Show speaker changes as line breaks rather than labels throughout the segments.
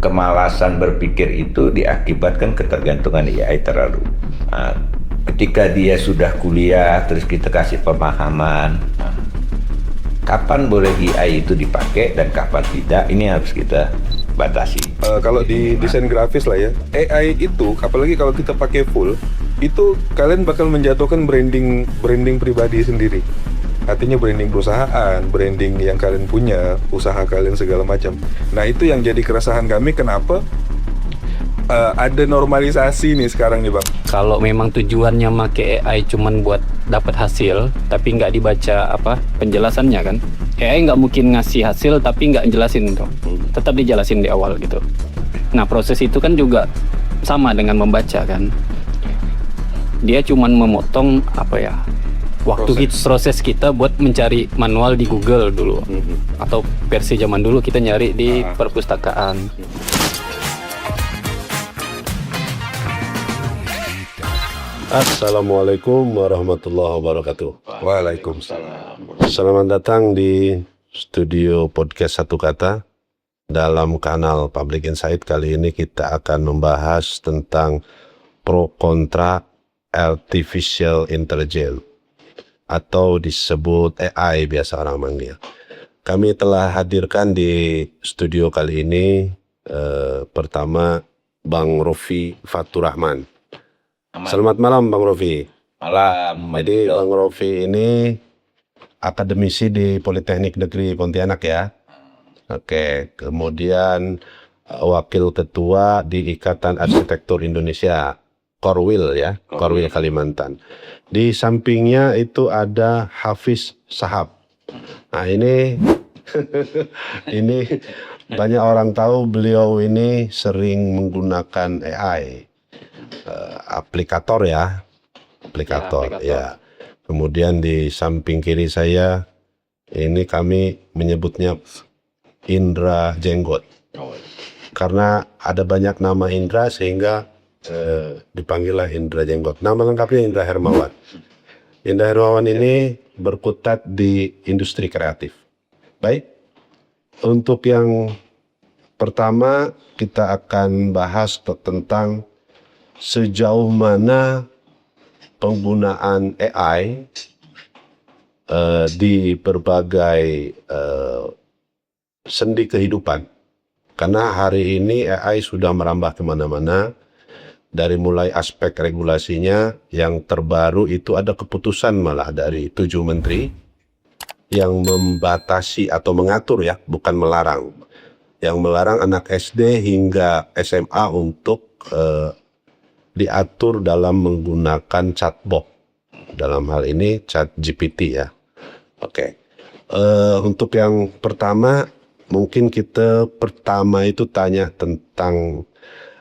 kemalasan berpikir itu diakibatkan ketergantungan AI terlalu. Nah, ketika dia sudah kuliah, terus kita kasih pemahaman, kapan boleh AI itu dipakai dan kapan tidak, ini harus kita batasi.
Kalau di desain grafis lah ya, AI itu, apalagi kalau kita pakai full, itu kalian bakal menjatuhkan branding pribadi sendiri. Artinya branding perusahaan, branding yang kalian punya, usaha kalian segala macam. Nah itu yang jadi keresahan kami, kenapa ada normalisasi nih sekarang nih Bang.
Kalau memang tujuannya make AI cuman buat dapat hasil, tapi nggak dibaca penjelasannya kan, AI nggak mungkin ngasih hasil tapi nggak jelasin tuh. Tetap dijelasin di awal gitu. Nah proses itu kan juga sama dengan membaca kan. Dia cuman memotong waktu proses kita buat mencari manual di Google dulu, atau versi zaman dulu kita nyari di perpustakaan.
Assalamualaikum warahmatullahi wabarakatuh.
Waalaikumsalam.
Selamat datang di studio podcast Satu Kata dalam kanal Public Insight. Kali ini kita akan membahas tentang pro kontra artificial intelligence atau disebut AI biasa orang manggil. Kami telah hadirkan di studio kali ini pertama Bang Rofi Fatur Rahman. Selamat malam Bang Rofi.
Malam.
Jadi Bang Rofi ini akademisi di Politeknik Negeri Pontianak ya. Oke, kemudian wakil ketua di Ikatan Arsitektur Indonesia, Korwil ya, Korwil Kalimantan. Di sampingnya itu ada Hafiz Sahab. Nah ini ini banyak orang tahu beliau ini sering menggunakan AI, aplikator ya, aplikator ya. Kemudian di samping kiri saya ini kami menyebutnya Indra Jenggot, karena ada banyak nama Indra sehingga dipanggillah Indra Jenggot. Nama lengkapnya Indra Hermawan. Indra Hermawan ini berkutat di industri kreatif. Baik, untuk yang pertama kita akan bahas tentang sejauh mana penggunaan AI di berbagai sendi kehidupan. Karena hari ini AI sudah merambah kemana-mana. Dari mulai aspek regulasinya, yang terbaru itu ada keputusan malah dari 7 menteri yang membatasi atau mengatur ya, bukan melarang. Yang melarang anak SD hingga SMA untuk diatur dalam menggunakan chatbot. Dalam hal ini ChatGPT ya. Oke. Untuk yang pertama, mungkin kita pertama itu tanya tentang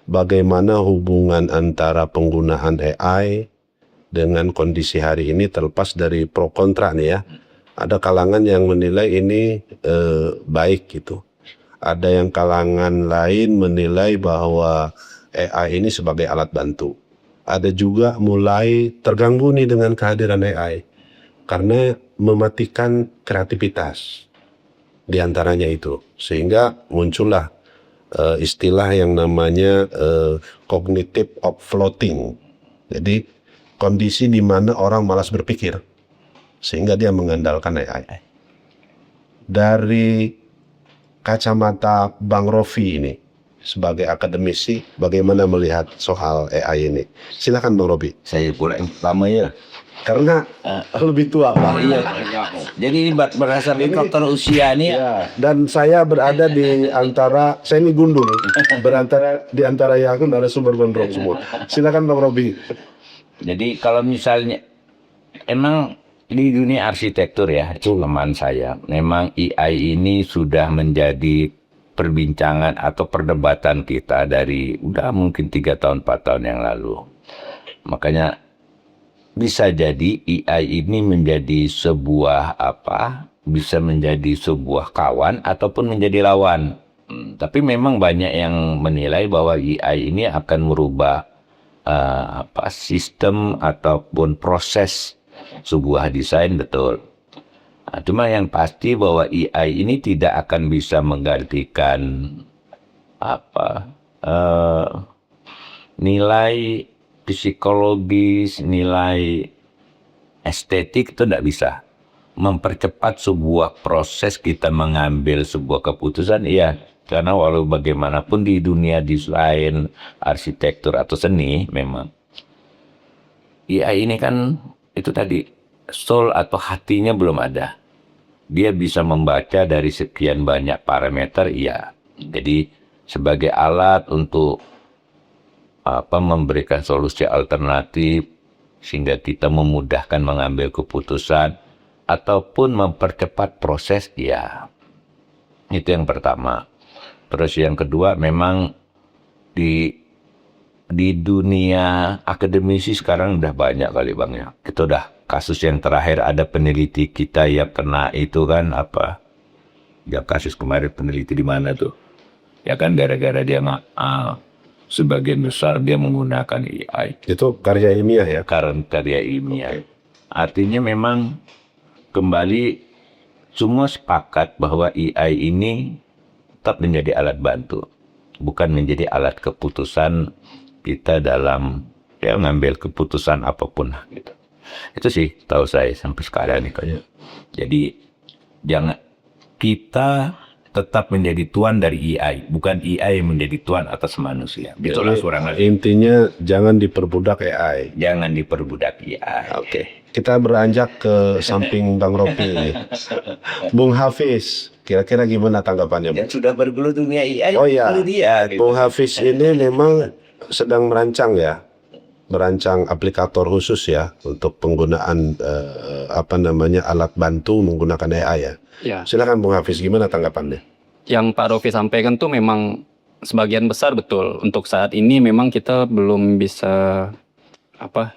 bagaimana hubungan antara penggunaan AI dengan kondisi hari ini, terlepas dari pro kontra nih ya. Ada kalangan yang menilai ini baik gitu. Ada yang kalangan lain menilai bahwa AI ini sebagai alat bantu. Ada juga mulai terganggu nih dengan kehadiran AI karena mematikan kreativitas di antaranya itu. Sehingga muncullah istilah yang namanya cognitive offloading. Jadi kondisi di mana orang malas berpikir sehingga dia mengandalkan AI. Dari kacamata Bang Rofi ini sebagai akademisi, bagaimana melihat soal AI ini? Silakan Bang Rofi.
Saya pula yang pertama ya.
Karena lebih tua Bang.
Iya. Jadi berdasarkan faktor usia nih.
Ya, dan saya berada di antara, saya ini gundul, di antara yang ada sumber gondrong semua. Silakan Bang Robi.
Jadi kalau misalnya emang di dunia arsitektur ya, teman saya, memang AI ini sudah menjadi perbincangan atau perdebatan kita dari udah mungkin 3 tahun 4 tahun yang lalu. Makanya bisa jadi AI ini menjadi sebuah bisa menjadi sebuah kawan ataupun menjadi lawan. Tapi memang banyak yang menilai bahwa AI ini akan merubah sistem ataupun proses sebuah desain, betul. Cuma yang pasti bahwa AI ini tidak akan bisa menggantikan nilai psikologis, nilai estetik itu tidak bisa mempercepat sebuah proses kita mengambil sebuah keputusan. Iya, karena walau bagaimanapun di dunia desain, arsitektur atau seni, memang AI ini kan itu tadi soul atau hatinya belum ada. Dia bisa membaca dari sekian banyak parameter, iya. Jadi sebagai alat untuk memberikan solusi alternatif sehingga kita memudahkan mengambil keputusan ataupun mempercepat proses, ya. Itu yang pertama. Terus yang kedua, memang di dunia akademisi sekarang udah banyak kali Bang ya. Kita udah kasus yang terakhir ada peneliti kita yang kena itu kan ya kasus kemarin peneliti di mana tuh? Ya kan gara-gara dia sebagian besar dia menggunakan AI.
Itu karya ilmiah ya?
Karya ilmiah. Artinya memang kembali semua sepakat bahwa AI ini tetap menjadi alat bantu, bukan menjadi alat keputusan kita dalam ngambil keputusan apapun gitu. Itu sih tahu saya sampai sekarang nih kayaknya. Jadi jangan kita tetap menjadi tuan dari AI, bukan AI yang menjadi tuan atas manusia. Itulah kurang lebih.
Intinya jangan diperbudak AI.
Jangan diperbudak AI.
Oke. Kita beranjak ke samping Bang Ropi nih. Bung Hafiz, kira-kira gimana tanggapannya?
Yang sudah bergelut dunia AI.
Oh iya,
dia, gitu.
Bung Hafiz ini memang sedang merancang ya, merancang aplikator khusus ya untuk penggunaan alat bantu menggunakan AI ya.
Ya.
Silakan Bung Hafiz, gimana tanggapannya?
Yang Pak Rofi sampaikan tuh memang sebagian besar betul. Untuk saat ini memang kita belum bisa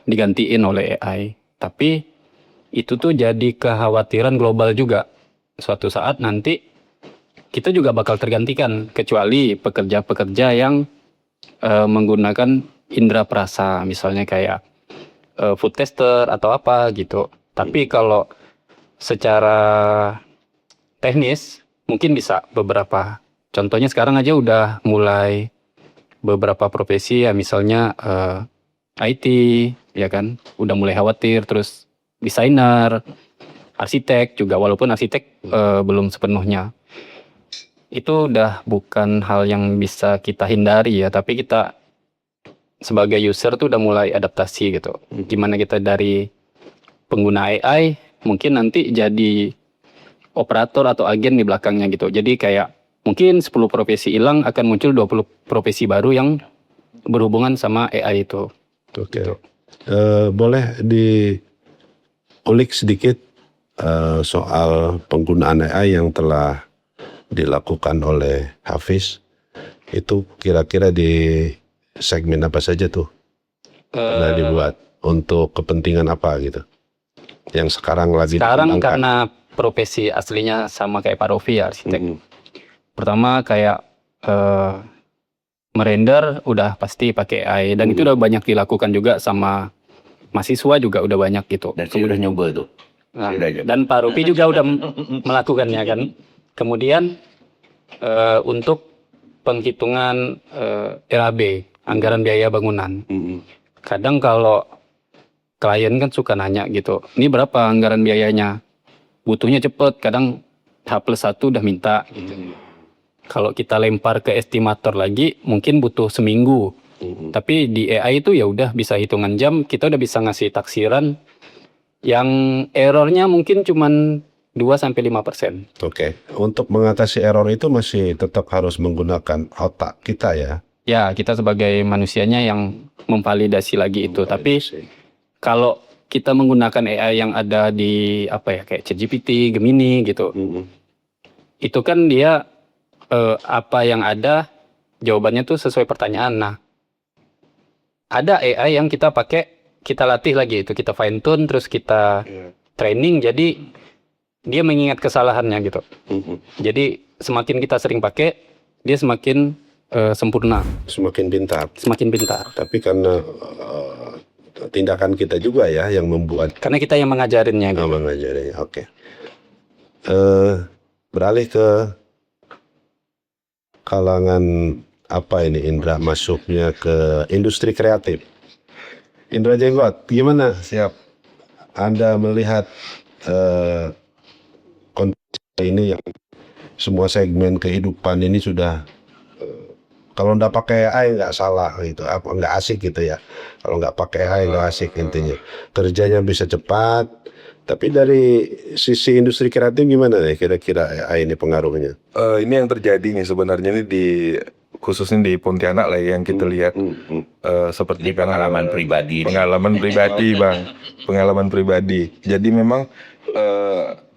digantiin oleh AI. Tapi itu tuh jadi kekhawatiran global juga. Suatu saat nanti kita juga bakal tergantikan, kecuali pekerja-pekerja yang menggunakan indera perasa, misalnya kayak food tester atau apa gitu. Tapi kalau secara teknis mungkin bisa beberapa. Contohnya sekarang aja udah mulai beberapa profesi ya, misalnya IT ya kan, udah mulai khawatir. Terus desainer, arsitek juga, walaupun arsitek belum sepenuhnya. Itu udah bukan hal yang bisa kita hindari ya, tapi kita sebagai user tuh udah mulai adaptasi gitu. Gimana kita dari pengguna AI mungkin nanti jadi operator atau agen di belakangnya gitu. Jadi kayak mungkin 10 profesi hilang, akan muncul 20 profesi baru yang berhubungan sama AI itu.
Oke. Boleh diulik sedikit soal penggunaan AI yang telah dilakukan oleh Hafiz. Itu kira-kira di segmen apa saja tuh? Nah, dibuat untuk kepentingan apa gitu? Yang sekarang lagi
Sekarang
dikembangkan.
karena profesi aslinya sama kayak Pak Rofi ya, arsitek. Pertama kayak merender udah pasti pakai AI, dan itu udah banyak dilakukan juga sama mahasiswa juga udah banyak gitu.
Dan saya udah nyoba tuh.
Nah, dan Pak Rofi juga udah melakukannya kan. Kemudian untuk penghitungan RAB, anggaran biaya bangunan. Kadang kalau klien kan suka nanya gitu, ini berapa anggaran biayanya? Butuhnya cepet, kadang H+1 udah minta gitu. Kalau kita lempar ke estimator lagi mungkin butuh seminggu. Tapi di AI itu ya udah bisa hitungan jam, kita udah bisa ngasih taksiran yang errornya mungkin cuman 2-5%.
Oke. Untuk mengatasi error itu masih tetap harus menggunakan otak kita ya.
Ya, kita sebagai manusianya yang memvalidasi lagi itu. Tapi kalau kita menggunakan AI yang ada di kayak ChatGPT, Gemini gitu. Itu kan dia apa yang ada jawabannya tuh sesuai pertanyaan. Nah, ada AI yang kita pakai, kita latih lagi itu, kita fine tune, terus kita training, jadi dia mengingat kesalahannya gitu. Jadi semakin kita sering pakai, dia semakin sempurna,
Semakin pintar.
semakin pintar.
Tapi karena tindakan kita juga ya yang membuat
Karena kita yang mengajarinnya gitu.
mengajarinya. Oke. Beralih ke kalangan apa ini Indra masuknya ke industri kreatif. Indra Jenggot, gimana?
Siap.
Anda melihat kondisi ini yang semua segmen kehidupan ini sudah kalau nggak pakai AI nggak salah gitu, apa nggak asik gitu ya. Kalau nggak pakai AI nggak asik intinya. Kerjanya bisa cepat. Tapi dari sisi industri kreatif gimana nih kira-kira AI ini pengaruhnya?
Ini yang terjadi nih sebenarnya ini khususnya di Pontianak lah yang kita lihat seperti
Ini pengalaman pribadi.
Pengalaman pribadi bang, pengalaman pribadi. Jadi memang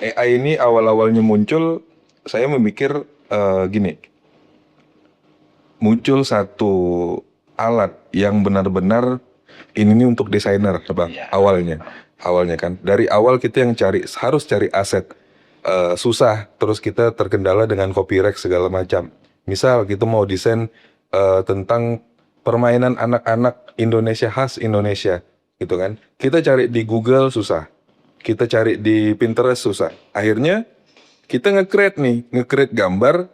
AI ini awal-awalnya muncul, saya memikir gini. Muncul satu alat yang benar-benar ini untuk desainer, bang. Awalnya kan dari awal kita yang harus cari aset susah, terus kita terkendala dengan copyright segala macam. Misal kita mau desain tentang permainan anak-anak Indonesia khas Indonesia, gitu kan? Kita cari di Google susah, kita cari di Pinterest susah. Akhirnya kita nge-create gambar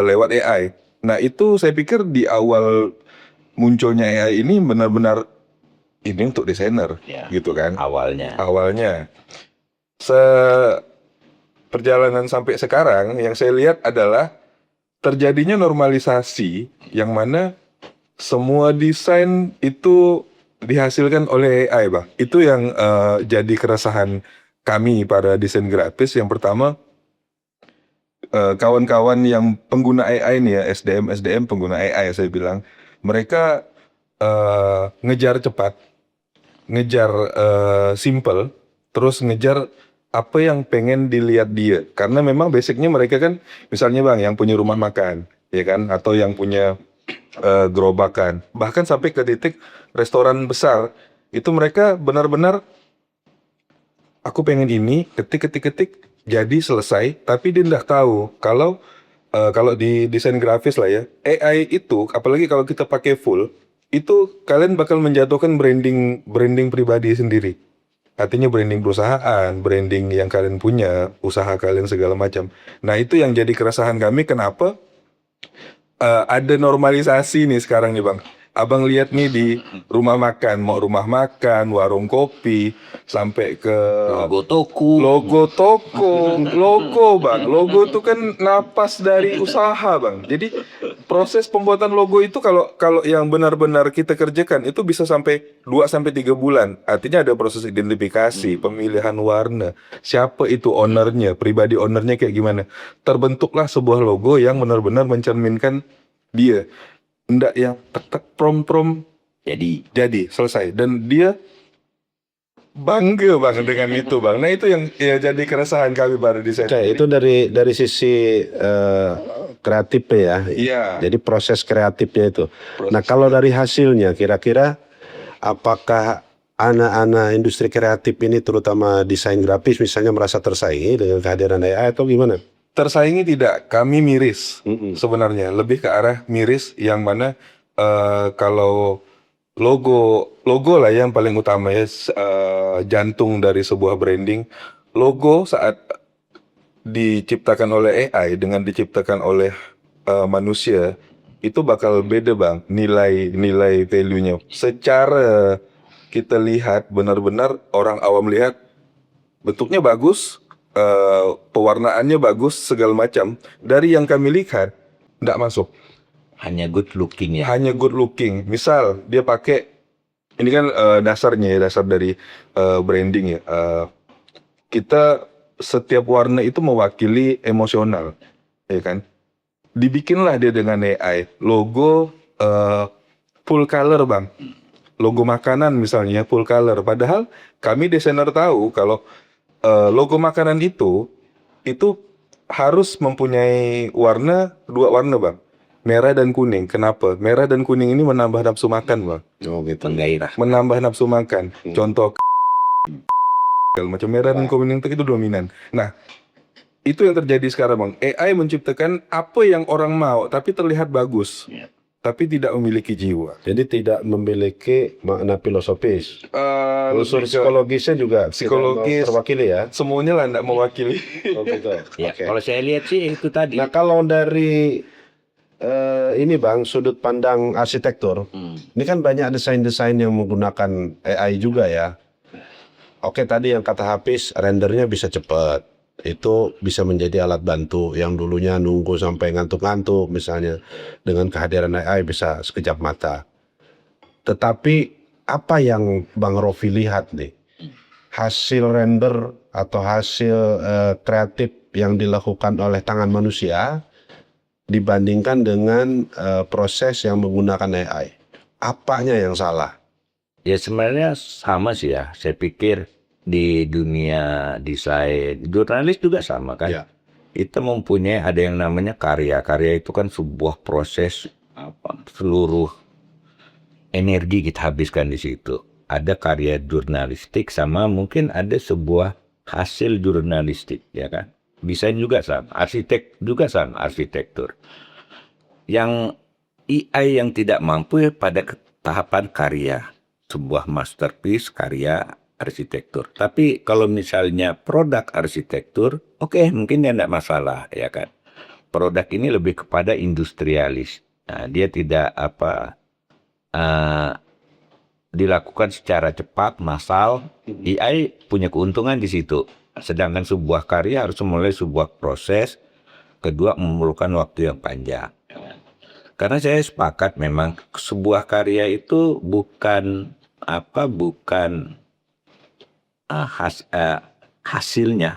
lewat AI. Nah itu saya pikir di awal munculnya AI ini benar-benar ini untuk desainer, gitu kan? Awalnya. Perjalanan sampai sekarang yang saya lihat adalah terjadinya normalisasi yang mana semua desain itu dihasilkan oleh AI, bang. Itu yang jadi keresahan kami para desain grafis. Yang pertama, kawan-kawan yang pengguna AI nih ya, SDM pengguna AI saya bilang, mereka ngejar cepat, ngejar simple, terus ngejar apa yang pengen dilihat dia. Karena memang basicnya mereka kan, misalnya bang, yang punya rumah makan, ya kan, atau yang punya gerobakan, bahkan sampai ke titik restoran besar, itu mereka benar-benar, aku pengen ini, ketik, jadi selesai, tapi dia nggak tahu kalau di desain grafis lah ya, AI itu, apalagi kalau kita pakai full, itu kalian bakal menjatuhkan branding pribadi sendiri. Artinya branding perusahaan, branding yang kalian punya, usaha kalian segala macam. Nah itu yang jadi keresahan kami, kenapa ada normalisasi nih sekarang nih bang. Abang lihat nih di rumah makan, mau rumah makan, warung kopi, sampai ke logo toko, bang. Logo itu kan napas dari usaha, bang. Jadi proses pembuatan logo itu kalau yang benar-benar kita kerjakan itu bisa sampai 2-3 bulan. Artinya ada proses identifikasi, pemilihan warna, siapa itu ownernya, pribadi ownernya kayak gimana. Terbentuklah sebuah logo yang benar-benar mencerminkan dia. Nggak yang tek prom jadi selesai, dan dia bangga bang dengan itu bang. Nah itu yang ya jadi keresahan kami para desainer.
Oke, itu dari sisi kreatif ya.
Iya.
Jadi proses kreatifnya itu. Nah kalau dari hasilnya kira-kira apakah anak-anak industri kreatif ini terutama desain grafis misalnya merasa tersaingi dengan kehadiran AI atau gimana?
Tersaingi tidak, kami miris sebenarnya, lebih ke arah miris yang mana kalau logo lah yang paling utama ya, jantung dari sebuah branding. Logo saat diciptakan oleh AI dengan diciptakan oleh manusia itu bakal beda bang, nilai value-nya. Secara kita lihat benar-benar orang awam lihat bentuknya bagus, pewarnaannya bagus segala macam. Dari yang kami lihat nggak masuk.
Hanya good looking ya.
Hanya good looking. Misal dia pakai ini kan dasar dari branding ya. Kita setiap warna itu mewakili emosional, ya kan? Dibikinlah dia dengan AI. Logo full color bang. Logo makanan misalnya full color. Padahal kami desainer tahu kalau logo makanan itu harus mempunyai dua warna bang, merah dan kuning. Kenapa? Merah dan kuning ini menambah nafsu makan bang.
Oh gitu.
Penggairah.
Menambah nafsu makan. Contoh macam merah dan kuning itu dominan. Nah itu yang terjadi sekarang bang. AI menciptakan apa yang orang mau tapi terlihat bagus. Tapi tidak memiliki jiwa.
Jadi tidak memiliki makna filosofis. Unsur psikologisnya juga
psikologis
terwakili ya.
Semuanya lah tidak mewakili.
Oh gitu.
Ya,
Oke.
kalau saya lihat sih itu tadi.
Nah kalau dari ini Bang, sudut pandang arsitektur. Ini kan banyak desain-desain yang menggunakan AI juga ya. Oke, tadi yang kata Hafiz, rendernya bisa cepat. Itu bisa menjadi alat bantu yang dulunya nunggu sampai ngantuk-ngantuk misalnya. Dengan kehadiran AI bisa sekejap mata. Tetapi apa yang Bang Rofi lihat nih? Hasil render atau hasil kreatif yang dilakukan oleh tangan manusia dibandingkan dengan proses yang menggunakan AI. Apanya yang salah?
Ya sebenarnya sama sih ya. Saya pikir di dunia desain, jurnalis juga sama kan.
Ya.
Kita mempunyai ada yang namanya karya. Karya itu kan sebuah proses seluruh energi kita habiskan di situ. Ada karya jurnalistik sama mungkin ada sebuah hasil jurnalistik, ya kan. Desain juga sama, arsitek juga sama, arsitektur. Yang AI yang tidak mampu pada tahapan karya, sebuah masterpiece karya arsitektur. Tapi kalau misalnya produk arsitektur, oke, mungkin dia tidak masalah, ya kan. Produk ini lebih kepada industrialis. Nah, dia tidak dilakukan secara cepat, massal. AI punya keuntungan di situ. Sedangkan sebuah karya harus memulai sebuah proses. Kedua, memerlukan waktu yang panjang. Karena saya sepakat memang sebuah karya itu bukan hasilnya,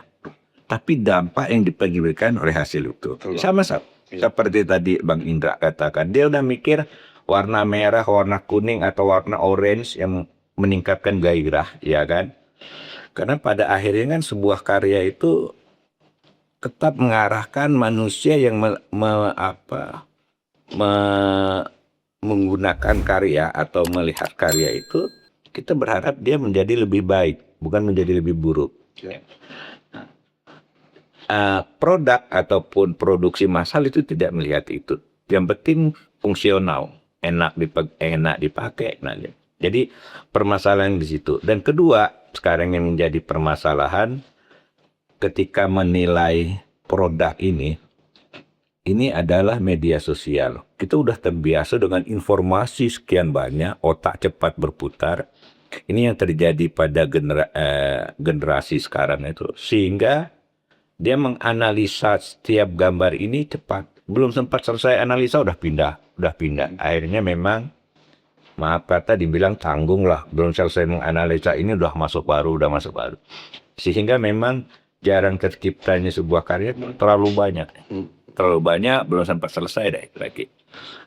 tapi dampak yang diberikan oleh hasil itu. Sama-sama. Seperti tadi Bang Indra katakan, dia udah mikir warna merah, warna kuning, atau warna orange yang meningkatkan gairah, ya kan? Karena pada akhirnya kan sebuah karya itu tetap mengarahkan manusia yang menggunakan karya atau melihat karya itu, kita berharap dia menjadi lebih baik, bukan menjadi lebih buruk. Produk ataupun produksi massal itu tidak melihat itu. Yang penting fungsional, enak dipakai. Jadi permasalahan di situ. Dan kedua, sekarang yang menjadi permasalahan ketika menilai produk ini adalah media sosial. Kita udah terbiasa dengan informasi sekian banyak, otak cepat berputar. Ini yang terjadi pada generasi sekarang itu. Sehingga dia menganalisa setiap gambar ini cepat. Belum sempat selesai analisa udah pindah. Akhirnya memang, maaf kata dibilang tanggung lah. Belum selesai menganalisa ini udah masuk baru. Sehingga memang jarang terciptanya sebuah karya terlalu banyak. Belum sempat selesai lagi.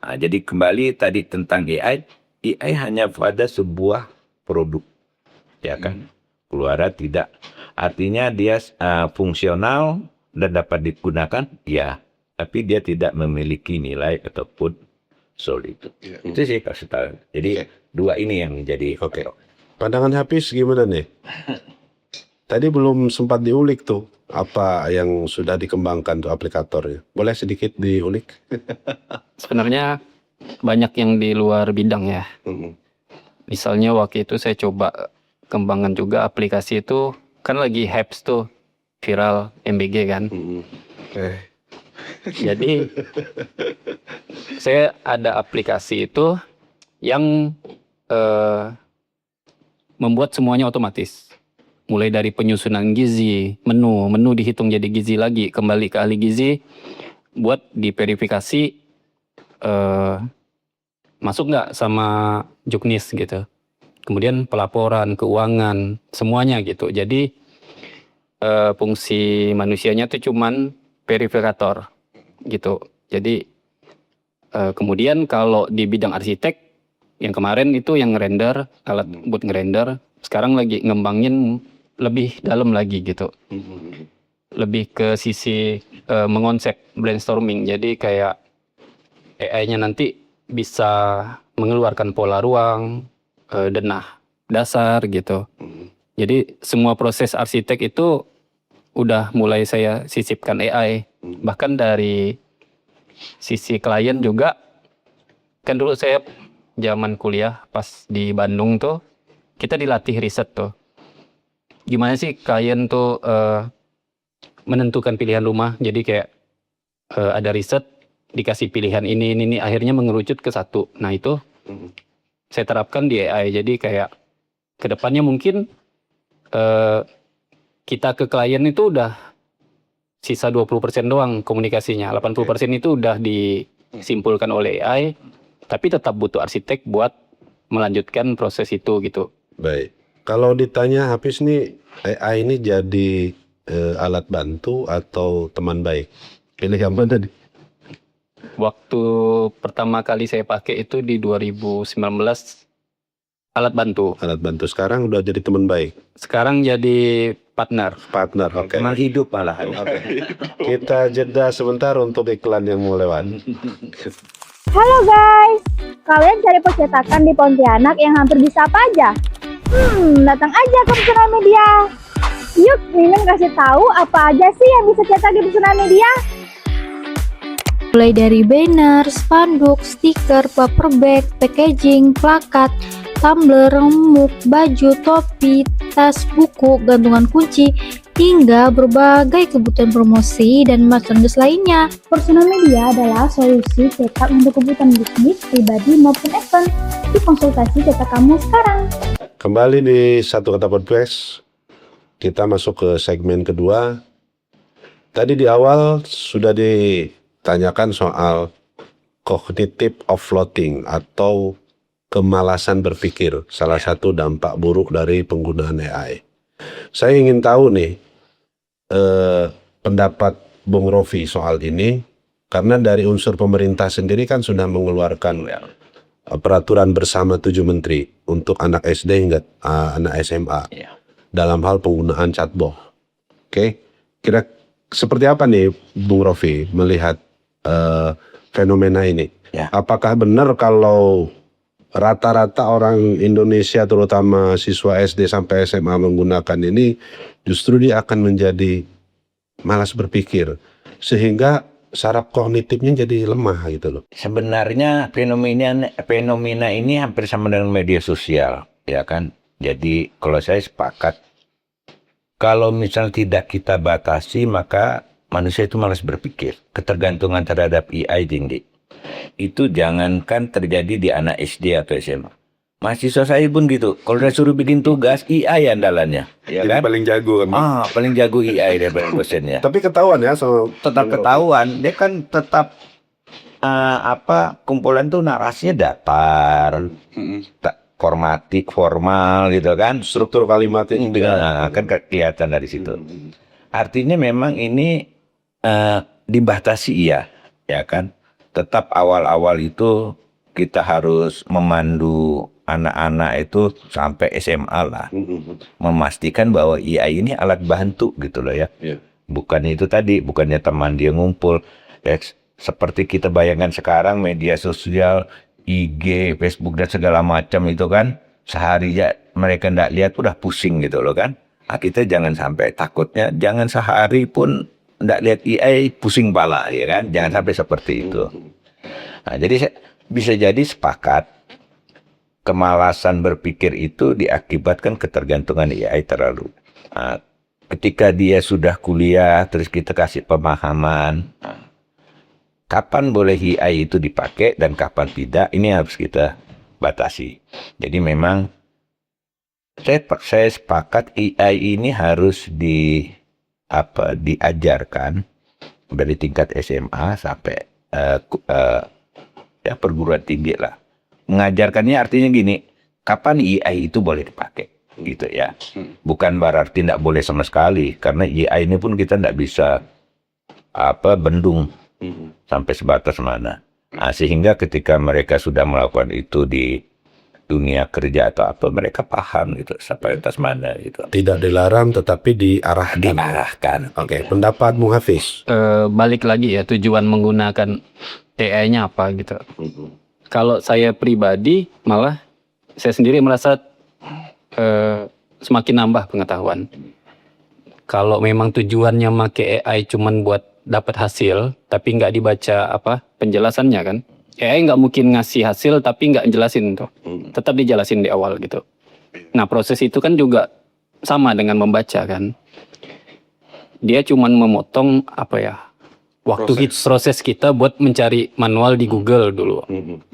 Nah, jadi kembali tadi tentang AI hanya pada sebuah produk, ya kan? Keluarnya tidak, artinya dia fungsional dan dapat digunakan, ya, tapi dia tidak memiliki nilai ataupun solid. Itu sih kasih tahu. Jadi dua ini yang menjadi.
Oke. Pandangan Hafiz gimana nih? Tadi belum sempat diulik tuh apa yang sudah dikembangkan tuh aplikatornya. Boleh sedikit diulik?
Sebenarnya banyak yang di luar bidang ya. Misalnya waktu itu saya coba kembangkan juga aplikasi itu, kan lagi hype tuh, viral MBG kan. Jadi saya ada aplikasi itu yang membuat semuanya otomatis. Mulai dari penyusunan gizi, menu dihitung jadi gizi lagi, kembali ke ahli gizi, buat diverifikasi masuk nggak sama juknis gitu. Kemudian pelaporan, keuangan, semuanya gitu. Jadi fungsi manusianya itu cuman verifikator gitu. Jadi kemudian kalau di bidang arsitek, yang kemarin itu yang ngerender, alat buat ngerender, sekarang lagi ngembangin lebih dalam lagi gitu. Lebih ke sisi mengonsep brainstorming. Jadi kayak AI-nya nanti bisa mengeluarkan pola ruang, denah dasar gitu. Jadi semua proses arsitek itu udah mulai saya sisipkan AI. Bahkan dari sisi klien juga, kan dulu saya zaman kuliah pas di Bandung tuh, kita dilatih riset tuh. Gimana sih klien tuh menentukan pilihan rumah. Jadi kayak ada riset, dikasih pilihan ini, akhirnya mengerucut ke satu. Nah itu saya terapkan di AI. Jadi kayak kedepannya mungkin kita ke klien itu udah sisa 20% doang komunikasinya. 80% itu udah disimpulkan oleh AI, tapi tetap butuh arsitek buat melanjutkan proses itu gitu.
Baik. Kalau ditanya Hafiz nih, AI ini jadi alat bantu atau teman baik? Pilih yang mana nih?
Waktu pertama kali saya pakai itu di 2019, alat bantu.
Alat bantu. Sekarang udah jadi teman baik.
Sekarang jadi partner.
Partner, oke.
Teman hidup malah.
Kita jeda sebentar untuk iklan yang mau lewat.
Halo guys, kalian cari percetakan di Pontianak yang hampir bisa apa aja? Datang aja ke Pesona Media. Yuk, Mimin kasih tahu apa aja sih yang bisa cetak di Pesona Media.
Mulai dari banner, spanduk, stiker, paperback, packaging, plakat, tumbler, remuk, baju, topi, tas, buku, gantungan kunci, hingga berbagai kebutuhan promosi dan merchandise lainnya.
Pesona Media adalah solusi cetak untuk kebutuhan bisnis, pribadi maupun event. Di konsultasi cetak kamu sekarang.
Kembali di Satu Kata Podcast, kita masuk ke segmen kedua. Tadi di awal sudah ditanyakan soal cognitive offloading atau kemalasan berpikir, salah satu dampak buruk dari penggunaan AI. Saya ingin tahu nih pendapat Bung Rofi soal ini, karena dari unsur pemerintah sendiri kan sudah mengeluarkan peraturan bersama 7 menteri untuk anak SD hingga anak SMA dalam hal penggunaan chatbot. Oke, kira seperti apa nih Bung Rofi melihat fenomena ini? Apakah benar kalau rata-rata orang Indonesia terutama siswa SD sampai SMA menggunakan ini, justru dia akan menjadi malas berpikir sehingga saraf kognitifnya jadi lemah gitu loh.
Sebenarnya fenomena ini hampir sama dengan media sosial, ya kan? Jadi kalau saya sepakat, kalau misal tidak kita batasi, maka manusia itu malas berpikir. Ketergantungan terhadap AI tinggi. Itu jangankan terjadi di anak SD atau SMA. Mahasiswa saya pun gitu. Kalau udah suruh bikin tugas, AI andalannya. Ya
Jadi
kan?
paling jago kan.
Paling jago AI daripada dosennya.
Tapi ketahuan ya
Tetap ketahuan. Dia kan tetap kumpulan tuh narasinya datar, formatik, formal gitu kan.
struktur kalimatnya
Nah, kan kelihatan dari situ. Artinya memang ini dibatasi ya kan. Tetap awal-awal itu kita harus memandu anak-anak itu sampai SMA lah, memastikan bahwa AI ini alat bantu gitu loh ya. Bukan itu tadi, bukannya teman dia ngumpul. Seperti kita bayangkan sekarang media sosial, IG, Facebook dan segala macam itu kan, sehari ya mereka nggak lihat udah pusing gitu loh kan. Kita jangan sampai, takutnya jangan sehari pun nggak lihat AI pusing pala ya kan. Jangan sampai seperti itu. Nah, jadi bisa jadi sepakat kemalasan berpikir itu diakibatkan ketergantungan AI terlalu. Nah, ketika dia sudah kuliah, terus kita kasih pemahaman, kapan boleh AI itu dipakai dan kapan tidak, ini harus kita batasi. Jadi memang saya sepakat AI ini harus diajarkan dari tingkat SMA sampai perguruan tinggi lah. Mengajarkannya artinya gini, kapan AI itu boleh dipakai gitu ya. Bukan berarti tidak boleh sama sekali, karena AI ini pun kita tidak bisa bendung sampai sebatas mana. Nah, sehingga ketika mereka sudah melakukan itu di dunia kerja atau apa, mereka paham gitu sampai atas mana gitu.
Tidak dilarang tetapi diarahkan. Oke, pendapat Bung Hafiz.
Balik lagi ya, tujuan menggunakan AI-nya apa gitu. Kalau saya pribadi, malah saya sendiri merasa semakin nambah pengetahuan. Kalau memang tujuannya make AI cuman buat dapat hasil, tapi nggak dibaca penjelasannya kan. AI nggak mungkin ngasih hasil tapi nggak jelasin tuh. Tetap dijelasin di awal gitu. Nah proses itu kan juga sama dengan membaca kan. Dia cuman memotong waktu proses kita buat mencari manual di Google dulu,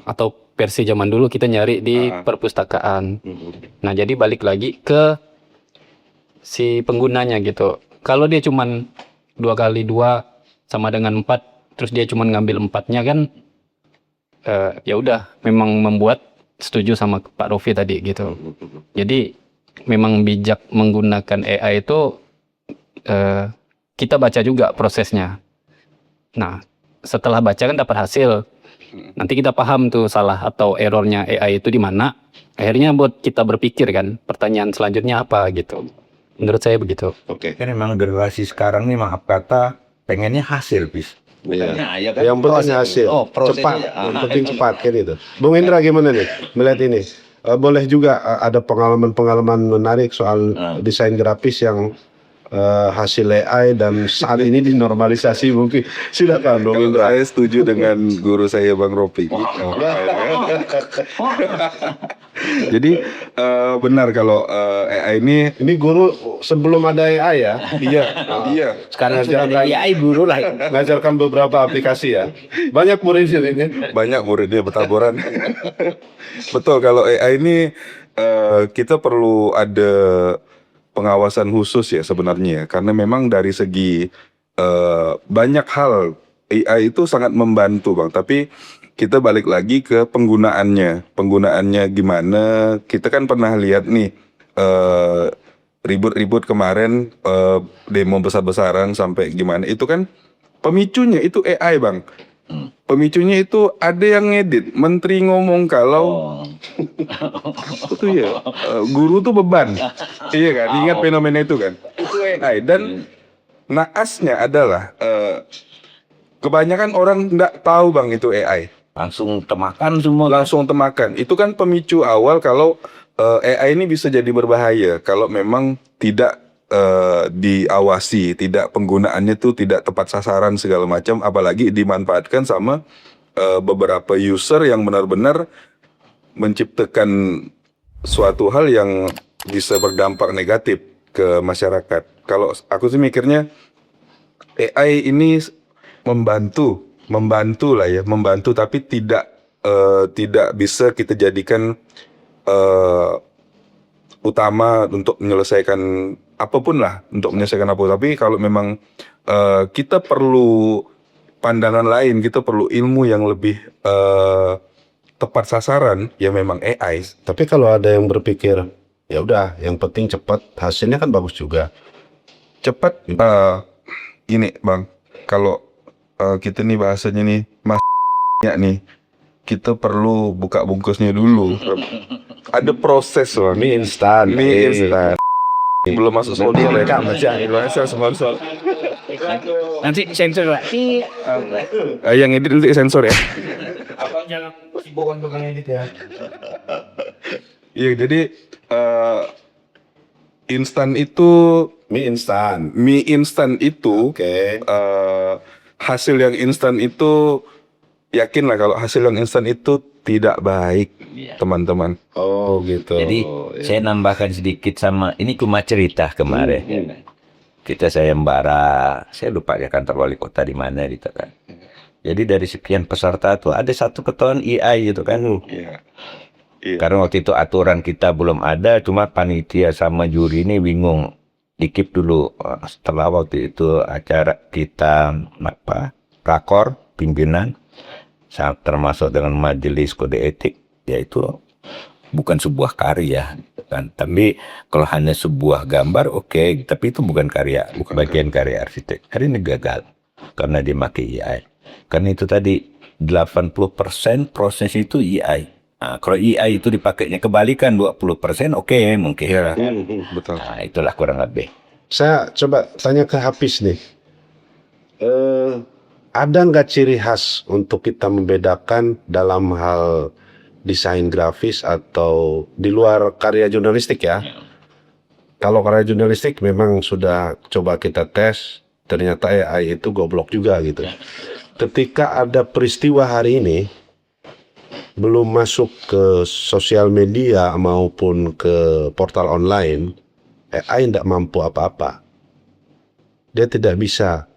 atau versi zaman dulu kita nyari di perpustakaan. Nah, jadi balik lagi ke si penggunanya gitu. Kalau dia cuman 2 kali 2 sama dengan 4, terus dia cuman ngambil 4-nya kan, ya udah, memang membuat setuju sama Pak Rofi tadi gitu. Jadi memang bijak menggunakan AI itu, kita baca juga prosesnya. Nah, setelah baca kan dapat hasil. Nanti kita paham tuh salah atau errornya AI itu di mana. Akhirnya buat kita berpikir kan, pertanyaan selanjutnya apa gitu. Menurut saya begitu.
Oke.
Kan emang generasi sekarang nih maaf kata pengennya hasil, bis.
Iya.
Ya kan?
Yang penting hasil, cepat, yang penting cepat kan itu. Bung Indra gimana nih melihat ini? Boleh juga ada pengalaman-pengalaman menarik soal desain grafis yang hasil AI dan saat ini dinormalisasi mungkin. Silakan Bung Indra.
Saya setuju dengan guru saya Bang Ropi. Jadi benar kalau AI
Ini guru sebelum ada AI ya,
iya.
Sekarang sudah ada AI guru lah.
ngajarkan beberapa aplikasi ya. Banyak murid ini.
Banyak muridnya bertaburan. Betul, kalau AI ini kita perlu ada pengawasan khusus ya sebenarnya, karena memang dari segi banyak hal AI itu sangat membantu Bang, tapi kita balik lagi ke penggunaannya gimana. Kita kan pernah lihat nih ribut-ribut kemarin, demo besar-besaran sampai gimana, itu kan pemicunya itu AI Bang. Pemicunya itu ada yang ngedit, menteri ngomong kalau itu ya guru tuh beban, iya kan? Ingat fenomena itu kan? Itu AI. Dan naasnya adalah kebanyakan orang nggak tahu Bang itu AI.
Langsung temakan semua.
Langsung temakan. Itu kan pemicu awal kalau AI ini bisa jadi berbahaya kalau memang tidak diawasi, tidak penggunaannya tuh tidak tepat sasaran segala macam, apalagi dimanfaatkan sama beberapa user yang benar-benar menciptakan suatu hal yang bisa berdampak negatif ke masyarakat. Kalau aku sih mikirnya AI ini membantu lah ya, membantu, tapi tidak bisa kita jadikan utama untuk menyelesaikan apapun lah, untuk menyelesaikan apa. Tapi kalau memang kita perlu pandangan lain, kita perlu ilmu yang lebih tepat sasaran, ya memang AI.
Tapi kalau ada yang berpikir ya udah, yang penting cepat, hasilnya kan bagus juga.
Cepat, ini Bang, kalau kita nih bahasanya nih nih, kita perlu buka bungkusnya dulu. Ada proses Bang.
Mie instan.
Belum masuk sponsor ya. Sponsor.
Nanti sensor lah.
Yang edit nanti sensor ya.
Abang jangan sibuk untuk ngedit ya.
Iya, jadi instan itu
Mie instan.
mie instan itu
Oke.
hasil yang instan itu, yakinlah kalau hasil yang instan itu tidak baik, teman-teman.
Oh gitu.
Jadi saya nambahkan sedikit sama ini cuma cerita kemarin. Kita sayembara, saya lupa ya kantor wali kota di mana gitu kan. Jadi dari sekian peserta tuh ada satu ketahuan AI gitu kan.
Iya.
Karena waktu itu aturan kita belum ada, cuma panitia sama juri ini bingung. Dikip dulu setelah waktu itu acara kita rakor pimpinan termasuk dengan majelis kode etik, yaitu bukan sebuah karya kan. Tapi kalau hanya sebuah gambar oke, tapi itu bukan karya, bukan bagian karya arsitek. Hari ini gagal karena dipakai AI. Karena itu tadi 80% proses itu AI. Nah, kalau AI itu dipakainya kebalikan 20% oke, mungkin.
Betul.
Nah, itulah kurang lebih.
Saya coba tanya ke Hafiz nih. Ada nggak ciri khas untuk kita membedakan dalam hal desain grafis atau di luar karya jurnalistik ya? Kalau karya jurnalistik memang sudah coba kita tes, ternyata AI itu goblok juga gitu. Ketika ada peristiwa hari ini, belum masuk ke sosial media maupun ke portal online, AI tidak mampu apa-apa. Dia tidak bisa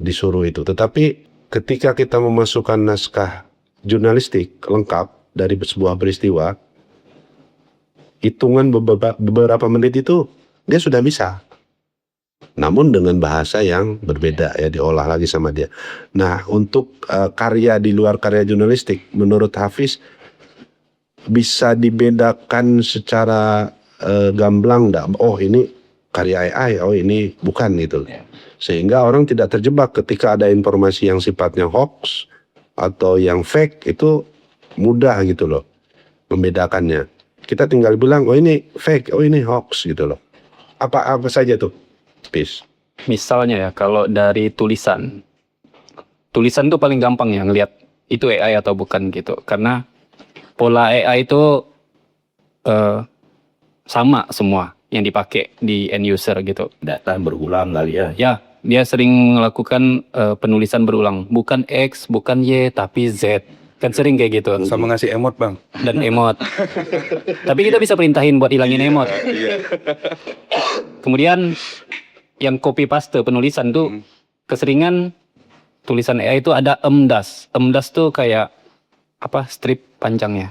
disuruh itu. Tetapi ketika kita memasukkan naskah jurnalistik lengkap dari sebuah peristiwa, hitungan beberapa menit itu dia sudah bisa. Namun dengan bahasa yang berbeda ya, diolah lagi sama dia. Nah, untuk karya di luar karya jurnalistik, menurut Hafiz bisa dibedakan secara gamblang enggak? Oh, ini karya AI, oh ini bukan gitu. Sehingga orang tidak terjebak ketika ada informasi yang sifatnya hoax atau yang fake, itu mudah gitu loh membedakannya. Kita tinggal bilang, oh ini fake, oh ini hoax gitu loh. Apa saja tuh? Peace.
Misalnya ya, kalau dari tulisan tuh paling gampang ya ngelihat itu AI atau bukan gitu. Karena pola AI itu sama semua yang dipakai di end user gitu.
Data berulang kali ya.
Ya, dia sering melakukan penulisan berulang. Bukan X, bukan Y, tapi Z. Kan sering kayak gitu.
Sama ngasih emot, Bang.
Dan emot. Tapi kita bisa perintahin buat hilangin emot. Kemudian yang copy paste penulisan tuh keseringan tulisan AI itu ada emdas. Emdas tuh kayak apa, strip panjangnya.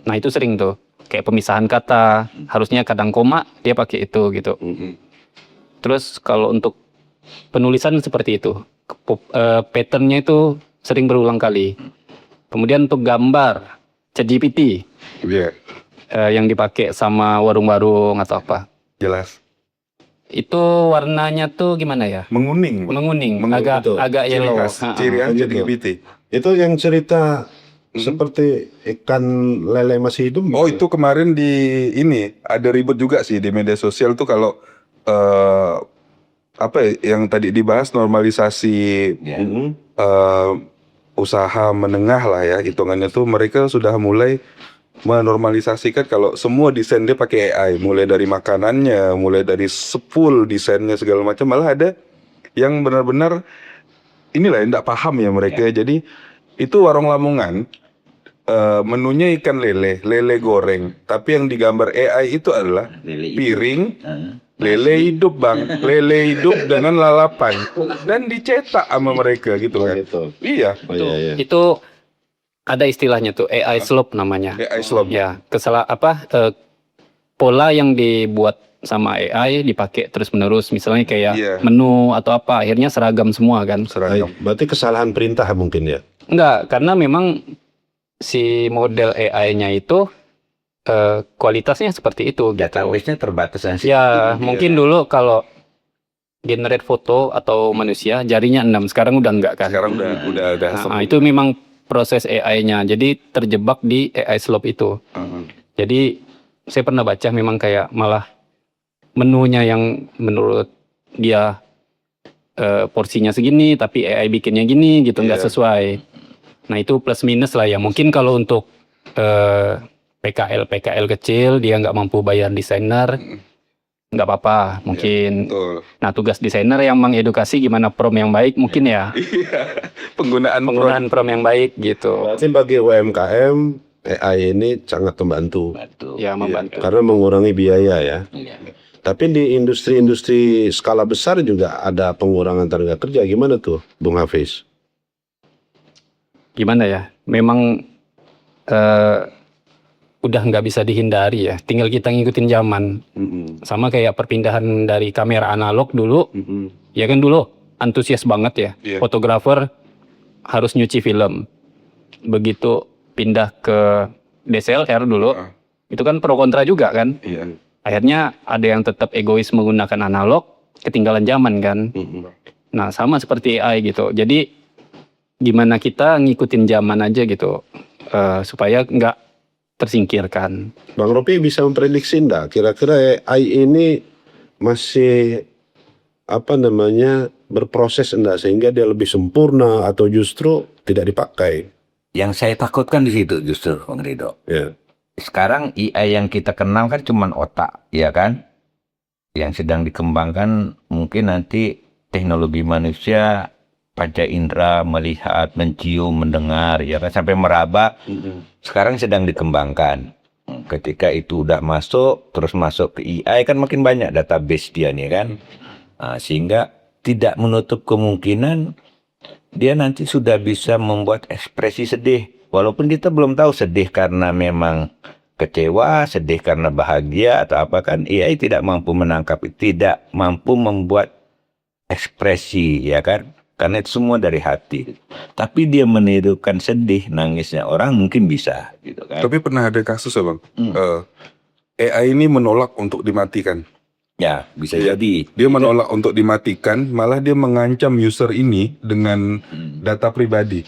Nah itu sering tuh kayak pemisahan kata, harusnya kadang koma dia pakai itu gitu. Terus kalau untuk penulisan seperti itu, patternnya itu sering berulang kali. Kemudian untuk gambar, ChatGPT yang dipakai sama warung-warung atau apa,
Jelas.
itu warnanya tuh gimana ya?
Menguning.
Menguning,
Menguning,
agak yellow.
Ciri khas
gitu.
ChatGPT.
Itu yang cerita seperti ikan lele masih hidup.
Oh, itu kemarin di ini ada ribut juga sih di media sosial tuh kalau apa ya, yang tadi dibahas normalisasi usaha menengah lah ya, hitungannya tuh mereka sudah mulai menormalisasikan kalau semua desain dia pakai AI, mulai dari makanannya, mulai dari full desainnya segala macam. Malah ada yang benar-benar inilah yang tidak paham ya mereka. Jadi itu warung Lamongan, menunya ikan lele goreng, tapi yang digambar AI itu adalah piring lele hidup, Bang, lele hidup dengan lalapan, dan dicetak sama mereka gitu kan. Iya.
Itu ada istilahnya tuh AI slope namanya.
AI slope.
Ya, pola yang dibuat sama AI dipakai terus-menerus, misalnya kayak menu atau apa, akhirnya seragam semua kan.
Seragam.
Berarti kesalahan perintah mungkin ya?
Enggak, karena memang si model AI-nya itu kualitasnya seperti itu.
Database-nya terbatas.
Ya, mungkin dulu kalau generate foto atau manusia jarinya 6, sekarang udah enggak kan.
Sekarang udah
Nah, itu memang proses AI-nya, jadi terjebak di AI slope itu. Jadi saya pernah baca memang kayak malah menunya yang menurut dia porsinya segini, tapi AI bikinnya gini gitu, nggak sesuai. Nah itu plus minus lah ya. Mungkin kalau untuk PKL kecil dia nggak mampu bayar desainer, nggak apa-apa mungkin. Nah tugas desainer yang mengedukasi gimana prompt yang baik mungkin ya. Penggunaan prompt yang baik gitu.
Berarti bagi UMKM AI ini sangat membantu.
Ya membantu.
Karena mengurangi biaya ya. Tapi di industri-industri skala besar juga ada pengurangan tenaga kerja. Gimana tuh, Bung Hafiz?
Gimana ya? Memang udah nggak bisa dihindari ya. Tinggal kita ngikutin zaman. Sama kayak perpindahan dari kamera analog dulu. Ya kan dulu antusias banget ya. Fotografer harus nyuci film. Begitu pindah ke DSLR dulu, itu kan pro kontra juga kan. Akhirnya ada yang tetap egois menggunakan analog, ketinggalan zaman kan. Nah sama seperti AI gitu. Jadi gimana kita ngikutin zaman aja gitu, supaya nggak tersingkirkan.
Bang Ropi bisa memprediksi enggak kira-kira AI ini masih berproses enggak sehingga dia lebih sempurna atau justru tidak dipakai?
Yang saya takutkan di situ justru, Bang Ridho. Sekarang AI yang kita kenal kan cuman otak, ya kan? Yang sedang dikembangkan mungkin nanti teknologi manusia, panca indera, melihat, mencium, mendengar, ya kan, sampai meraba. Sekarang sedang dikembangkan. Ketika itu udah masuk, terus masuk ke AI kan makin banyak database dia nih kan. Nah, sehingga tidak menutup kemungkinan dia nanti sudah bisa membuat ekspresi sedih. Walaupun kita belum tahu sedih karena memang kecewa, sedih karena bahagia atau apa kan. AI tidak mampu menangkap, tidak mampu membuat ekspresi, ya kan. Karena itu semua dari hati. Tapi dia menirukan sedih, nangisnya orang mungkin bisa gitu kan.
Tapi pernah ada kasus ya Bang, AI ini menolak untuk dimatikan.
Ya, bisa
Iya.
jadi.
Dia menolak untuk dimatikan, malah dia mengancam user ini dengan data pribadi.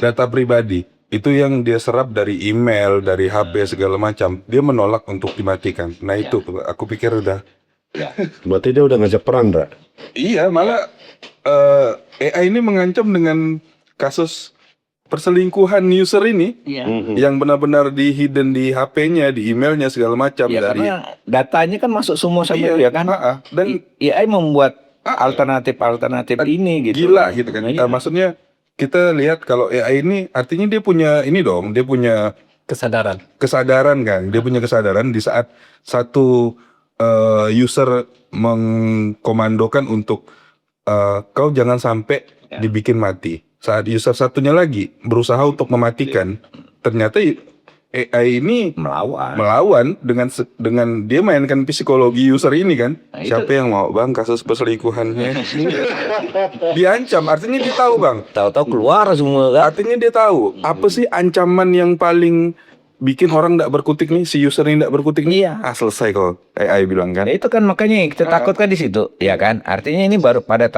Data pribadi itu yang dia serap dari email, dari HP segala macam. Dia menolak untuk dimatikan. Nah itu aku pikir udah.
Berarti dia udah ngajak perang, Dra?
Iya, malah AI ini mengancam dengan kasus perselingkuhan user ini yang benar-benar di hidden di HP-nya, di emailnya segala macam
Ya,
dari.
karena datanya kan masuk semua sama
Iya,
itu ya kan.
Dan
AI membuat alternatif ini gitu.
gila gitu kan.
Iya.
Maksudnya kita lihat kalau AI ini artinya dia punya ini dong, dia punya
Kesadaran.
kesadaran kan. Dia punya kesadaran di saat satu user mengkomandokan untuk kau jangan sampai dibikin mati. Saat user satunya lagi berusaha untuk mematikan, ternyata AI ini melawan dengan dia mainkan psikologi user ini kan.
Nah, itu-
Siapa yang mau Bang kasus perselingkuhannya? Diancam, artinya dia tahu Bang.
Tahu-tahu keluar semua kan.
Artinya dia tahu apa sih ancaman yang paling bikin orang tidak berkutik nih, si user ini tidak berkutik nih.
Iya.
Selesai kalau AI bilang kan.
Ya, itu kan makanya kita takutkan di situ, ya kan. Artinya ini baru pada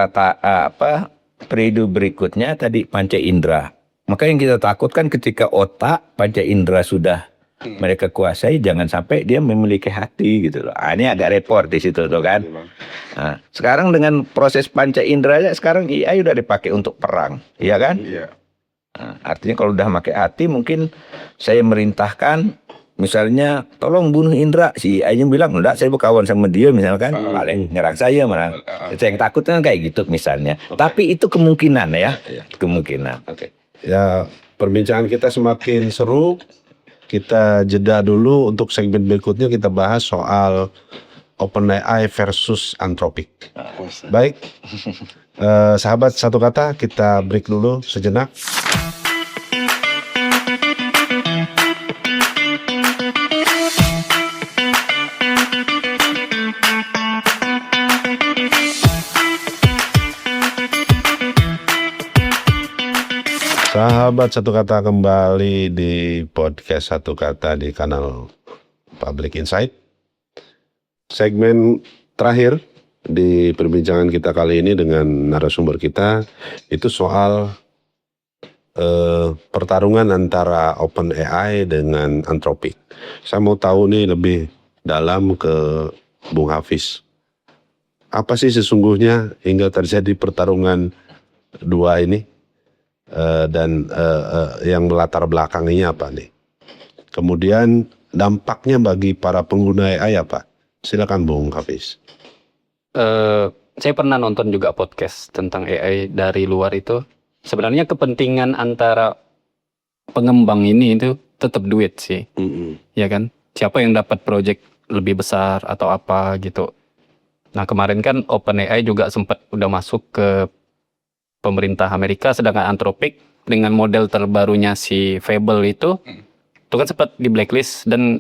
periode berikutnya tadi panca indera. Maka yang kita takutkan ketika otak panca indera sudah mereka kuasai, jangan sampai dia memiliki hati gitu loh. Ini agak repot di situ tuh kan. Nah, sekarang dengan proses panca indera sekarang AI udah dipakai untuk perang, ya kan?
Iya.
Nah, artinya kalau udah pakai hati mungkin saya merintahkan misalnya tolong bunuh Indra, si AI-nya bilang enggak, saya berkawan sama dia misalkan, paling nyerang saya malah. Itu yang takut kan kayak gitu misalnya. Tapi itu kemungkinan ya, kemungkinan.
Ya, perbincangan kita semakin seru. Kita jeda dulu, untuk segmen berikutnya kita bahas soal OpenAI versus Anthropic. Baik, sahabat satu kata, kita break dulu sejenak. Sahabat satu kata, kembali di podcast satu kata di kanal Public Insight. Segmen terakhir di perbincangan kita kali ini dengan narasumber kita itu soal pertarungan antara OpenAI dengan Anthropic. Saya mau tahu nih lebih dalam ke Bung Hafiz. Apa sih sesungguhnya hingga terjadi pertarungan dua ini? Dan yang melatar belakanginya apa nih? Kemudian dampaknya bagi para pengguna AI apa? Silakan Bung Hafiz.
Saya pernah nonton juga podcast tentang AI dari luar itu. Sebenarnya kepentingan antara pengembang ini itu tetap duit sih, ya kan? Siapa yang dapat project lebih besar atau apa gitu. Nah kemarin kan OpenAI juga sempat udah masuk ke pemerintah Amerika, sedangkan Anthropic dengan model terbarunya si Fable itu kan sempat di blacklist dan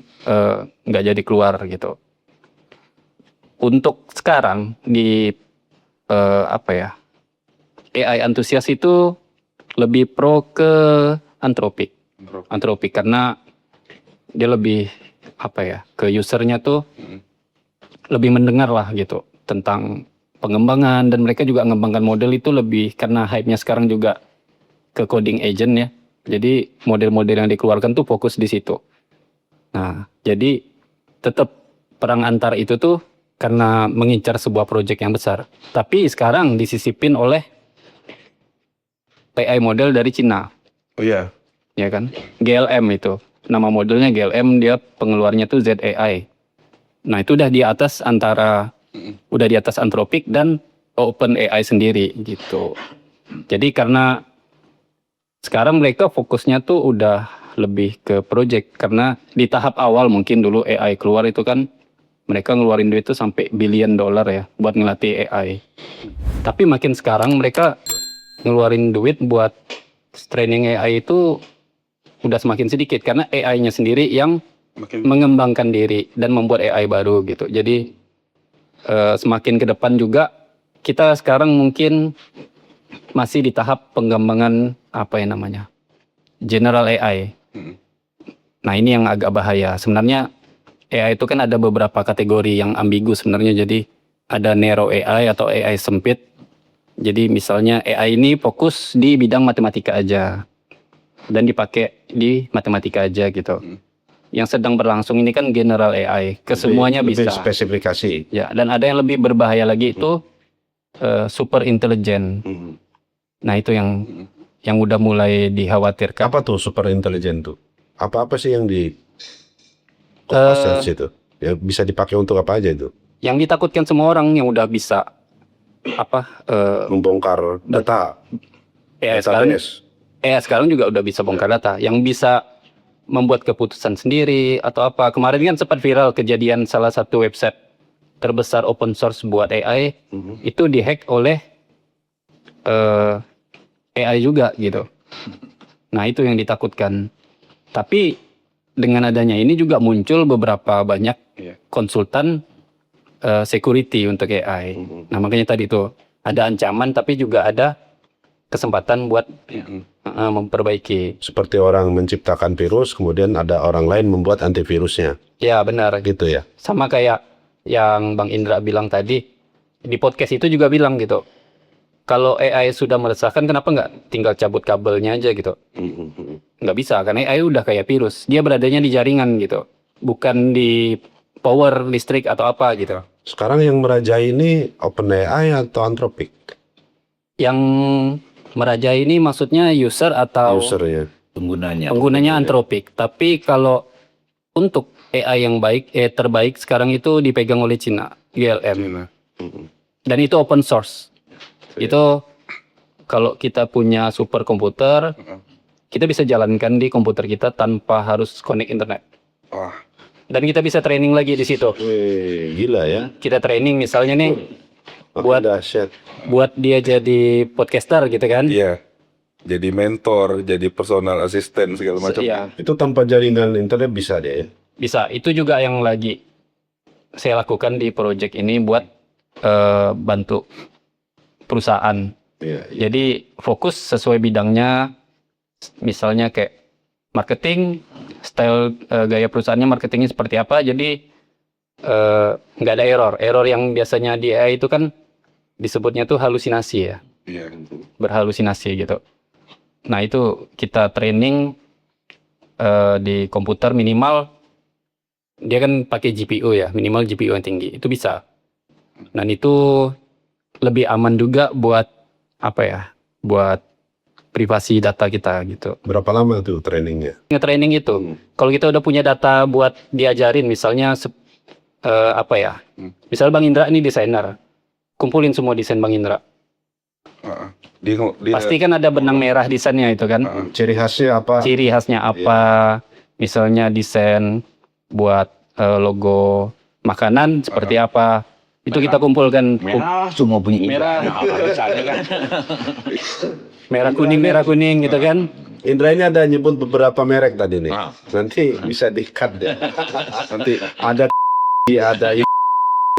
nggak jadi keluar gitu. Untuk sekarang di AI antusias itu lebih pro ke Anthropic karena dia lebih ke usernya tuh lebih mendengar lah gitu tentang pengembangan, dan mereka juga mengembangkan model itu lebih karena hype-nya sekarang juga ke coding agent ya. Jadi model-model yang dikeluarkan tuh fokus di situ. Nah, jadi tetap perang antar itu tuh karena mengincar sebuah proyek yang besar. Tapi sekarang disisipin oleh AI model dari Cina.
Oh iya.
Ya kan? GLM itu. Nama modelnya GLM, dia pengeluarnya tuh ZAI. Nah, itu udah di atas Anthropic dan OpenAI sendiri gitu. Jadi karena sekarang mereka fokusnya tuh udah lebih ke project, karena di tahap awal mungkin dulu AI keluar itu kan mereka ngeluarin duit tuh sampai billion dollar ya buat ngelatih AI. Tapi makin sekarang mereka ngeluarin duit buat training AI itu udah semakin sedikit karena AI-nya sendiri yang mengembangkan diri dan membuat AI baru gitu. Jadi semakin ke depan juga kita sekarang mungkin masih di tahap pengembangan apa ya namanya general AI. Nah ini yang agak bahaya. Sebenarnya AI itu kan ada beberapa kategori yang ambigu sebenarnya. Jadi ada narrow AI atau AI sempit. Jadi misalnya AI ini fokus di bidang matematika aja dan dipakai di matematika aja gitu. Yang sedang berlangsung ini kan general AI, kesemuanya
lebih
bisa.
spesifikasi.
Ya, dan ada yang lebih berbahaya lagi itu super intelligent. Nah itu yang udah mulai dikhawatirkan.
Apa tuh super intelijen tuh? Apa sih yang di kupas situ? Ya bisa dipakai untuk apa aja itu?
Yang ditakutkan semua orang yang udah bisa
Membongkar data.
AI sekarang juga udah bisa bongkar data, yang bisa membuat keputusan sendiri atau apa. Kemarin kan sempat viral kejadian salah satu website terbesar open source buat AI itu dihack oleh AI juga gitu. Nah itu yang ditakutkan. Tapi dengan adanya ini juga muncul beberapa banyak konsultan security untuk AI. Nah makanya tadi itu ada ancaman tapi juga ada kesempatan buat memperbaiki.
Seperti orang menciptakan virus, kemudian ada orang lain membuat antivirusnya.
Ya benar.
Gitu ya.
Sama kayak yang Bang Indra bilang tadi, di podcast itu juga bilang gitu. Kalau AI sudah meresahkan, kenapa nggak tinggal cabut kabelnya aja gitu? Nggak bisa, karena AI udah kayak virus. Dia beradanya di jaringan gitu. Bukan di power listrik atau apa gitu.
Sekarang yang merajai ini OpenAI atau Anthropic?
Yang merajai ini maksudnya user atau
User ya.
penggunanya Anthropic. Tapi kalau untuk AI yang baik, terbaik sekarang itu dipegang oleh Cina, ULM. Dan itu open source. Itu kalau kita punya super komputer, kita bisa jalankan di komputer kita tanpa harus connect internet. Dan kita bisa training lagi di situ.
Wih, gila ya.
Kita training misalnya nih buat
dahsyat.
buat dia jadi podcaster gitu kan.
Iya. Jadi mentor, jadi personal assistant segala macam.
Iya,
Itu tanpa jaringan internet bisa dia ya.
bisa. Itu juga yang lagi saya lakukan di project ini buat bantu perusahaan.
Iya.
Jadi fokus sesuai bidangnya, misalnya kayak marketing, style gaya perusahaannya marketingnya seperti apa. Jadi nggak ada error. Error yang biasanya di AI itu kan disebutnya tuh halusinasi ya,
Iya.
berhalusinasi gitu. Nah itu kita training di komputer minimal, dia kan pakai GPU ya, minimal GPU yang tinggi, itu bisa. Dan itu lebih aman juga buat apa ya, buat privasi data kita gitu.
Berapa lama tuh trainingnya?
Nge-training itu, kalau kita udah punya data buat diajarin, misalnya apa ya, misal Bang Indra ini desainer, kumpulin semua desain Bang Indra. Pasti kan ada benang merah desainnya itu kan.
Ciri khasnya apa?
Ciri khasnya apa, misalnya desain buat logo makanan seperti apa, itu kita kumpulkan.
Merah semua bunyi
Merah.
kan.
Merah kuning gitu kan.
Indra ini ada nyebut beberapa merek tadi nih. Nanti bisa di-cut ya. Nanti ada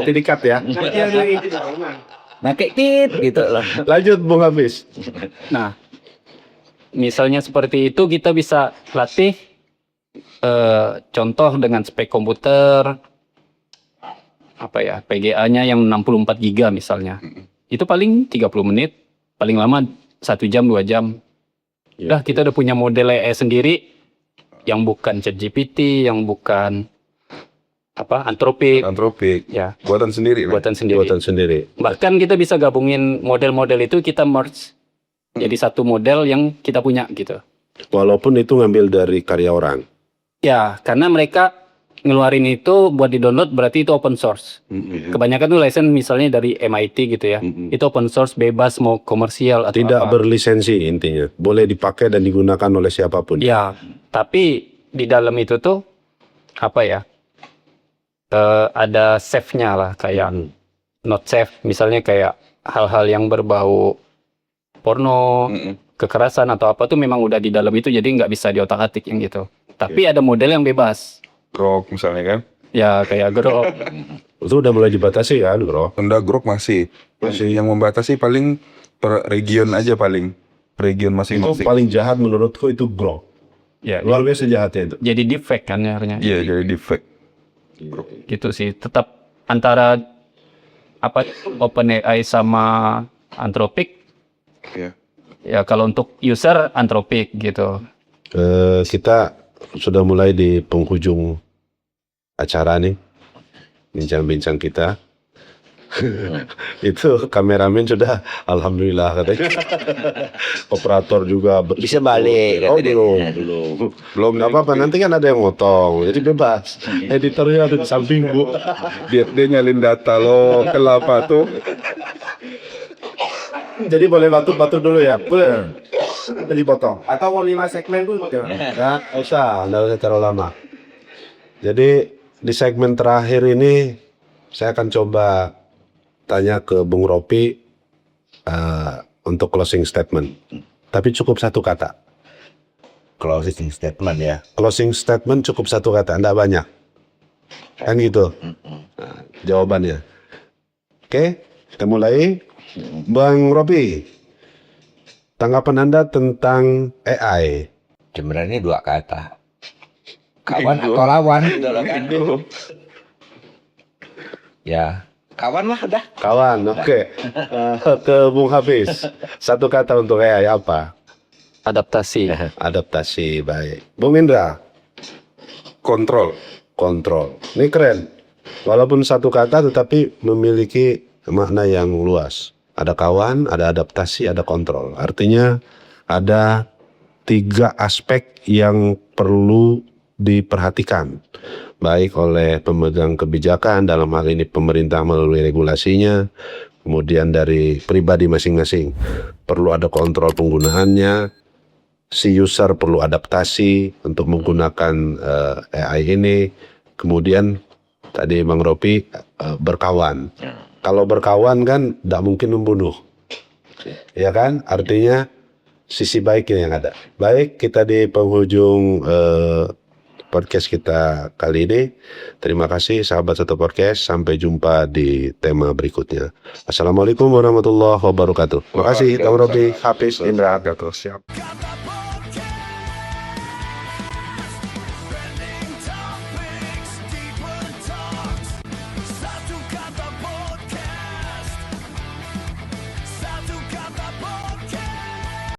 nanti di-cut ya.
Nah kayak tit gitu loh.
Lanjut Bung Hafiz.
Nah, misalnya seperti itu kita bisa latih contoh dengan spek komputer apa ya, PGA-nya yang 64 GB misalnya. Itu paling 30 menit, paling lama 1 jam 2 jam. Udah kita udah punya model AI sendiri yang bukan ChatGPT, yang bukan Anthropic.
Ya.
Ya,
Buatan sendiri.
buatan sendiri.
Buatan sendiri.
Bahkan kita bisa gabungin model-model itu, kita merge jadi satu model yang kita punya gitu.
Walaupun itu ngambil dari karya orang.
Ya, karena mereka ngeluarin itu buat di-download berarti itu open source. Kebanyakan tuh license misalnya dari MIT gitu ya. Itu open source, bebas mau komersial atau
Tidak
apa.
berlisensi intinya. Boleh dipakai dan digunakan oleh siapapun.
Ya, tapi di dalam itu tuh apa ya? ada safe-nya lah, kayak not safe, misalnya kayak hal-hal yang berbau porno, kekerasan atau apa tuh memang udah di dalam itu, jadi nggak bisa diotak-atik yang gitu. Tapi ada model yang bebas,
Grok misalnya kan.
ya kayak Grok.
Itu udah mulai dibatasi kan, bro?
Honda Grok masih yang membatasi paling per region aja, paling region
Itu
masing-masing.
paling jahat menurutku itu Grok.
Ya,
Luar biasa jahatnya itu.
jadi defect kan akhirnya.
Iya, jadi defect.
Gitu sih. Tetap antara apa OpenAI sama Anthropic.
Iya.
Ya kalau untuk user Anthropic gitu.
Kita sudah mulai di penghujung acara nih, bincang-bincang kita. Itu kameramen sudah, alhamdulillah katanya. Operator juga
Bisa balik,
Oh
katanya.
belum nggak apa-apa. Nanti kan ada yang motong, jadi bebas. Editornya ada di samping bu.
Dia nyalin data lo, kelapa tuh.
Jadi boleh batuk-batuk dulu ya. Boleh. Jadi potong. Atau mau 5 segmen dulu? Nggak usah terlalu lama. Jadi di segmen terakhir ini saya akan coba tanya ke Bung Ropi untuk closing statement. Tapi cukup satu kata.
Closing statement ya.
Closing statement cukup satu kata, enggak banyak. Kan gitu. Nah, jawabannya. Oke, kita mulai. Bang Ropi, tanggapan Anda tentang AI?
Sebenarnya 2 kata. Kawan atau lawan. Ya, kawan lah udah.
Kawan, oke. Ke Bung Hafiz, satu kata untuk AI apa?
Adaptasi.
Adaptasi, baik. Bung Indra,
Kontrol.
kontrol. Ini keren. Walaupun satu kata tetapi memiliki makna yang luas. Ada kawan, ada adaptasi, ada kontrol. Artinya ada 3 aspek yang perlu diperhatikan. Baik oleh pemegang kebijakan, dalam hal ini pemerintah melalui regulasinya, kemudian dari pribadi masing-masing. Perlu ada kontrol penggunaannya, si user perlu adaptasi untuk menggunakan AI ini. Kemudian tadi Bang Ropi berkawan. Kalau berkawan kan tidak mungkin membunuh, ya kan? Artinya sisi baiknya yang ada. Baik, kita di penghujung podcast kita kali ini. Terima kasih sahabat Satu Podcast. Sampai jumpa di tema berikutnya. Assalamualaikum warahmatullahi wabarakatuh. Terima kasih Bang Ropi, Hafiz, Indra.
Siap.